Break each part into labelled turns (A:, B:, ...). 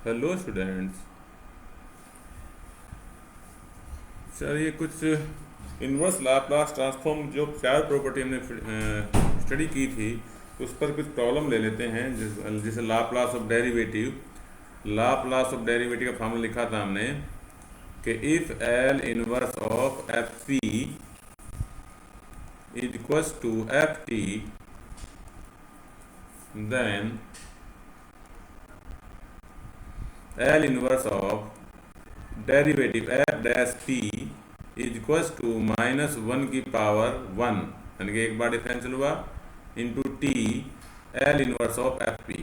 A: Hello students. Sir ये कुछ inverse Laplace transform जो चार प्रॉपर्टी हमने स्टडी की थी उस पर कुछ प्रॉब्लम ले लेते हैं। जैसे Laplace of derivative. Laplace of derivative का फार्मूला लिखा था हमने कि if L inverse of F P is equals to F T then L inverse of derivative F dash P is equals to -1 की पावर 1 यानी कि एक बार डिफरेंशियल हुआ into T L inverse of F P.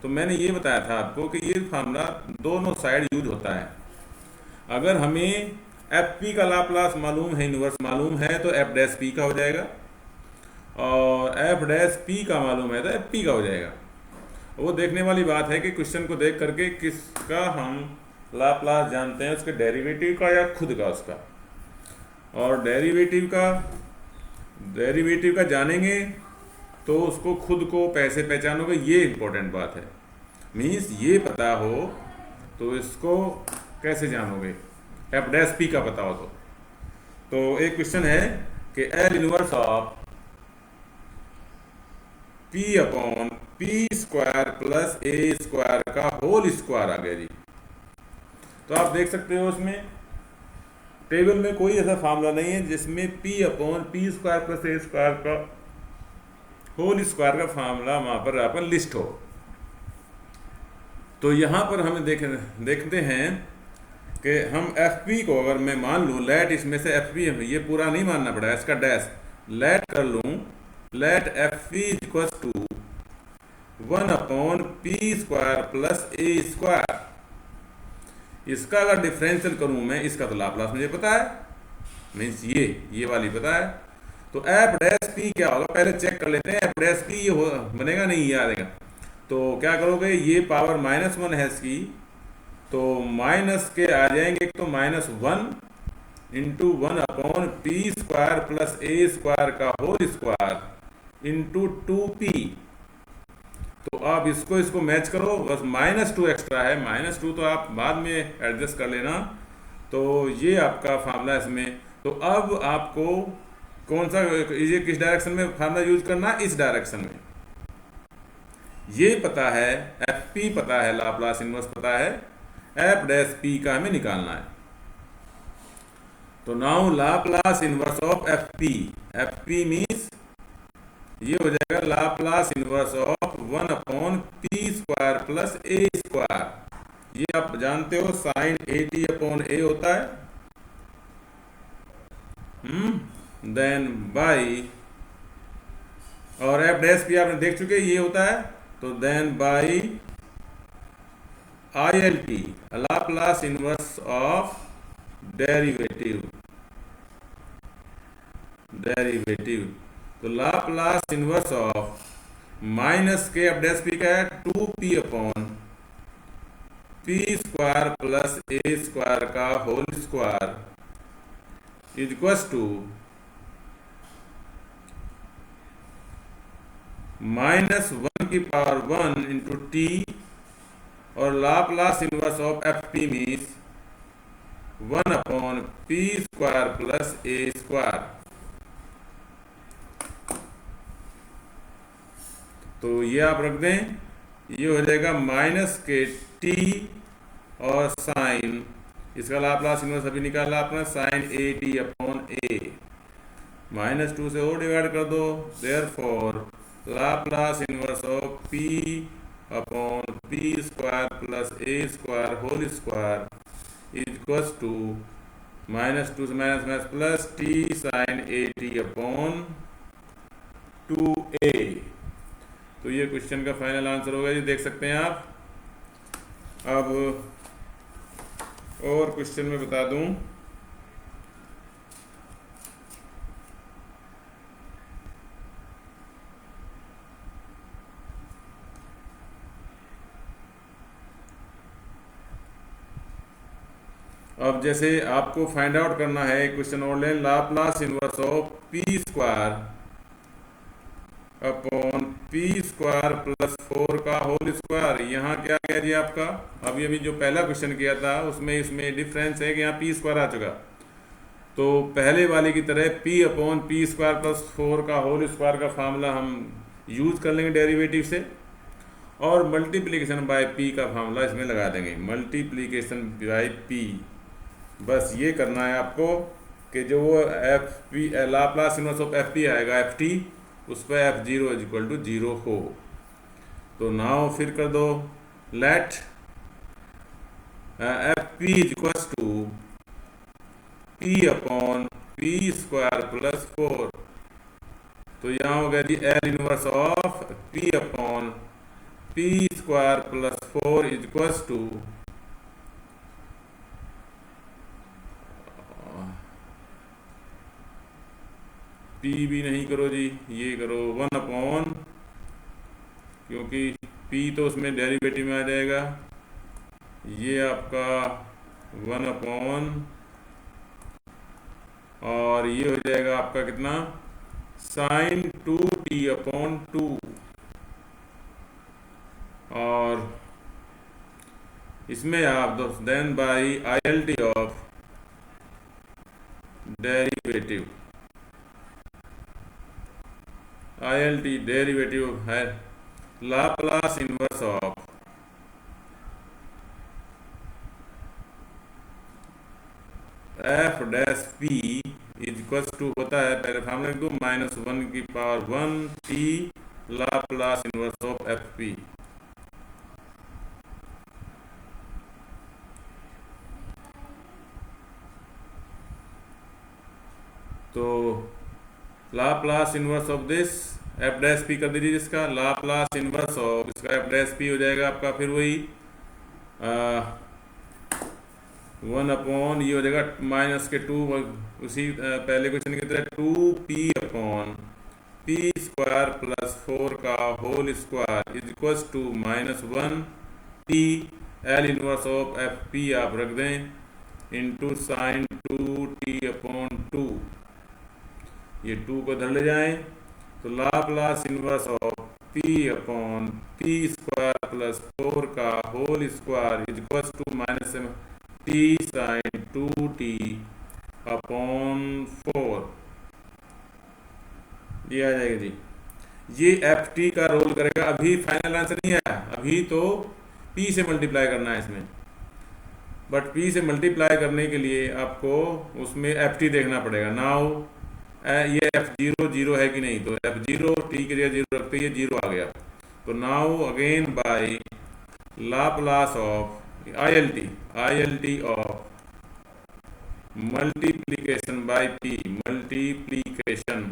A: तो मैंने ये बताया था आपको कि ये फार्मूला दोनों साइड यूज होता है। अगर हमें एफ पी का लाप्लास मालूम है, इनवर्स मालूम है, तो एफ डैश पी का हो जाएगा, और एफ डैश पी का मालूम है तो एफ पी का हो जाएगा। वो देखने वाली बात है कि क्वेश्चन को देख करके किसका हम लाप्लास जानते हैं, उसके डेरिवेटिव का या खुद का उसका। और डेरिवेटिव का जानेंगे तो उसको खुद को पैसे पहचानोगे, ये इंपॉर्टेंट बात है। मीन्स ये पता हो तो इसको कैसे जानोगे, एफ डैश पी का पता हो तो एक क्वेश्चन है कि L inverse of P upon P square plus A square का होल स्क्वायर आ गया जी। तो आप देख सकते हो उसमें टेबल में कोई ऐसा फार्मूला नहीं है जिसमें P upon P square plus ए स्क्वायर का होल स्क्वायर का फार्मूला वहां पर आपका लिस्ट हो। तो यहां पर हमें देखते हैं कि हम एफ पी को अगर मैं मान लूँ, लेट इसमें से एफ पी, ये पूरा नहीं मानना पड़ा, इसका डैश लेट कर लूँ, let F P equal to 1 upon P square plus A square. इसका अगर डिफरेंशियल करूं मैं, इसका तो लाप्लास मुझे पता है, मीन्स ये वाली पता है। तो एफ डैश पी क्या होगा, पहले चेक कर लेते हैं। एफ डैश पी ये बनेगा नहीं, ये आ जाएगा। तो क्या करोगे, ये पावर -1 है इसकी, तो माइनस के आ जाएंगे, तो -1 into 1 upon P square plus ए स्क्वायर का होल स्क्वायर इंटू 2p। तो आप इसको मैच करो, बस -2 एक्स्ट्रा है, -2 तो आप बाद में एडजस्ट कर लेना। तो ये आपका फार्मूला इसमें। तो अब आपको कौन सा, ये किस डायरेक्शन में फार्मूला यूज करना, इस डायरेक्शन में। ये पता है, एफ पी पता है, लाप्लास इनवर्स पता है, एफ डैश पी का हमें निकालना है। तो now Laplace inverse of F P means ये हो जाएगा Laplace inverse of 1 upon P square plus A square. ये आप जानते हो sine A T upon A होता है, देन बाई, और एफ डैश पी आपने देख चुके ये होता है, तो then by I L T, Laplace inverse of derivative. तो लाप्लास इनवर्स ऑफ माइनस के एफ डैश पी का है 2p upon P square plus ए स्क्वायर का whole square is equals to -1 की पावर 1 इंटू टी, और Laplace inverse of F P means 1 upon P square plus A square. तो ये आप रख दें, ये हो जाएगा माइनस के टी और साइन, इसका लाप्लास इनवर्स अभी निकाला आपने, sine A T upon A, -2 से और डिवाइड कर दो, therefore Laplace inverse of P upon P square plus A square whole square is equals to -2 से minus plus T sine A T upon 2a। तो ये क्वेश्चन का final answer होगा, ये देख सकते हैं आप। अब और क्वेश्चन में बता दूं, अब जैसे आपको फाइंड आउट करना है, क्वेश्चन और लें, Laplace inverse of P square upon P square plus 4 का होल स्क्वायर। यहाँ क्या गया जी आपका, अभी अभी जो पहला क्वेश्चन किया था उसमें इसमें डिफरेंस है कि यहाँ पी स्क्वायर आ चुका, तो पहले वाले की तरह P upon P square plus 4 का होल स्क्वायर का फार्मूला हम यूज कर लेंगे डेरिवेटिव से, और मल्टीप्लिकेशन बाय पी का फार्मूला इसमें लगा देंगे, मल्टीप्लिकेशन बाय पी। बस ये करना है आपको कि जो वो F P Laplace inverse of F P आएगा एफ टी, उस पर F zero is equal to zero हो। तो नाउ फिर कर दो let F P is equal to P upon P square plus 4। तो यहाँ हो गया जी L inverse of P upon P square plus 4 is equal to P भी नहीं करो जी, ये करो 1 अपॉन, क्योंकि पी तो उसमें डेरिवेटिव में आ जाएगा, ये आपका 1 अपॉन, और ये हो जाएगा आपका कितना साइन 2t अपॉन 2, और इसमें आप दो then by ILT of derivative, ILT derivative है Laplace inverse of F dash P is equal to होता है, पहले फार्मूला लिख दो, -1 की power 1 t Laplace inverse of F P. तो Laplace inverse of this F dash P कर दीजिए, जिसका लाप्लास इनवर्स ऑफ इसका एफ डैश पी हो जाएगा आपका फिर वही 1 अपॉन, ये हो जाएगा माइनस के 2, उसी पहले क्वेश्चन की तरह 2p upon P square plus 4 का whole square is equal to -1 T L inverse of F P आप रख दें इंटू साइन 2t अपॉन 2, ये 2 को धर ले जाएं, तो Laplace inverse of P upon P square plus 4 का whole square is equal to minus T sine 2t upon 4, ये आ जाएगा जी। ये एफ टी का रोल करेगा, अभी फाइनल आंसर नहीं आया, अभी तो पी से मल्टीप्लाई करना है इसमें, बट पी से मल्टीप्लाई करने के लिए आपको उसमें एफ टी देखना पड़ेगा। नाउ ये एफ जीरो जीरो है कि नहीं, तो एफ जीरो टी के लिए जीरो रखते ही जीरो आ गया, तो now again by Laplace of ILT of multiplication by P, multiplication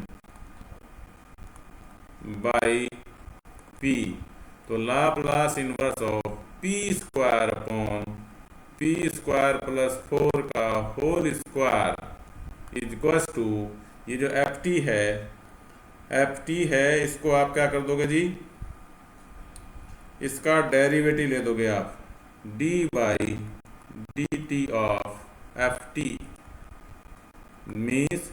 A: by P, तो Laplace inverse of P square upon P square plus 4 का whole square is equal to, ये जो एफ टी है इसको आप क्या कर दोगे जी, इसका डेरिवेटिव ले दोगे आप D by D T of F T means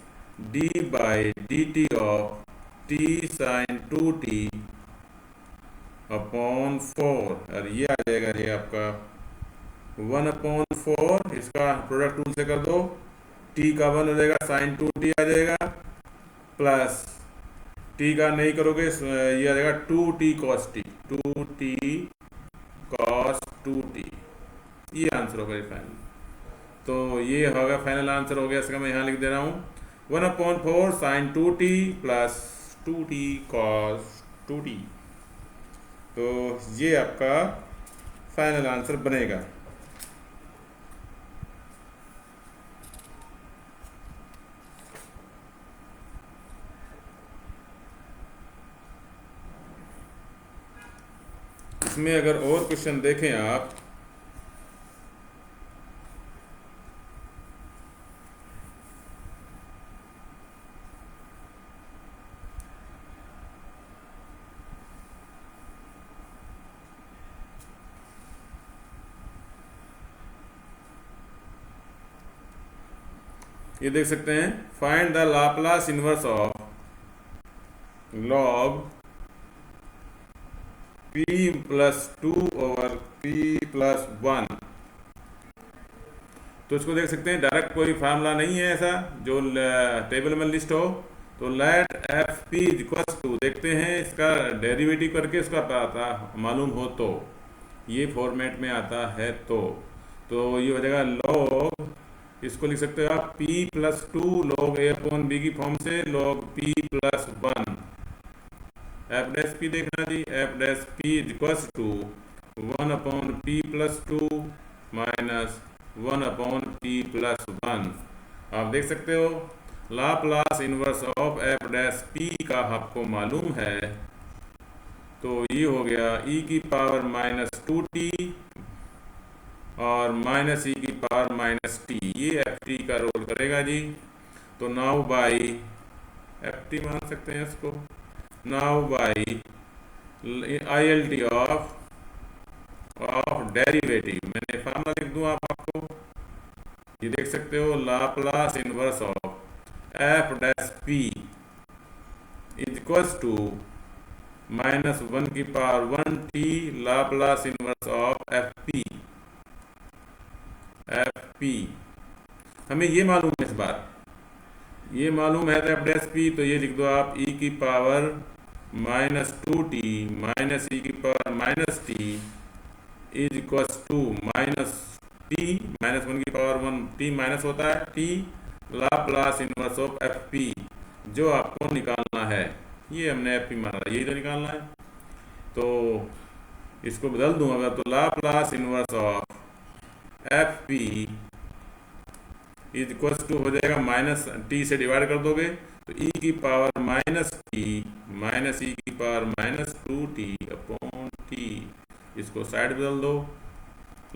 A: D by D T of T sine 2t upon 4, और ये आ जाएगा ये आपका 1 अपॉन 4, इसका प्रोडक्ट टूल से कर दो, t का 1 हो जाएगा, साइन 2t आ जाएगा, प्लस t का नहीं करोगे ये आ जाएगा 2t cos t, 2t cos 2t, ये आंसर होगा फाइनल। तो ये होगा फाइनल आंसर हो गया इसका, मैं यहाँ लिख दे रहा हूँ 1 upon 4 sign 2t plus 2t cos 2t, तो ये आपका फाइनल आंसर बनेगा। इसमें अगर और क्वेश्चन देखें आप, ये देख सकते हैं, find the Laplace inverse of log p+2/p+1। तो इसको देख सकते हैं, डायरेक्ट कोई फार्मूला नहीं है ऐसा जो टेबल में लिस्ट हो। तो let F P equals to, देखते हैं इसका डेरिवेटिव करके इसका पता मालूम हो तो, ये फॉर्मेट में आता है तो ये हो जाएगा log, इसको लिख सकते हो आप p+2 log a/b की फॉर्म से log p+1। F dash P देखना जी, F dash P equals to 1/p+2 minus 1/p+1। आप देख सकते हो Laplace inverse of F dash P का आपको मालूम है, तो ये हो गया e⁻²t और -e⁻−t, ये एफ टी का रोल करेगा जी। तो नाउ बाई एफ टी मान सकते हैं इसको, now by ILT of derivative, मैंने फार्मूला लिख दूं आपको, ये देख सकते हो Laplace inverse of F dash P equals to -1/1t Laplace inverse of F P. हमें ये मालूम है, इस बार ये मालूम है एफ डैश पी, तो ये लिख दो आप e⁻²t minus e⁻−t is equals to -t -1/1, t minus होता है t Laplace inverse of F P, जो आपको निकालना है। ये हमने एफ पी माना, यही तो निकालना है। तो इसको बदल दूं अगर, तो Laplace inverse of F P is equals to हो जाएगा -t से डिवाइड कर दोगे तो e⁻−t माइनस e⁻−2t/t, इसको साइड बदल दो,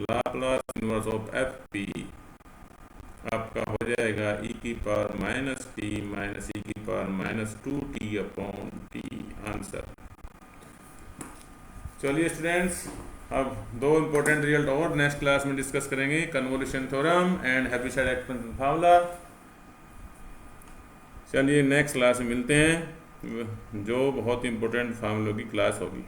A: Laplace inverse of F P आपका हो जाएगा e⁻−t माइनस e⁻−2t/t, आंसर। चलिए स्टूडेंट्स, अब दो इंपॉर्टेंट रिजल्ट और नेक्स्ट क्लास में डिस्कस करेंगे, convolution theorem and Heaviside expansion formula. चलिए नेक्स्ट क्लास में मिलते हैं, जो बहुत इंपॉर्टेंट फार्मूलों की क्लास होगी।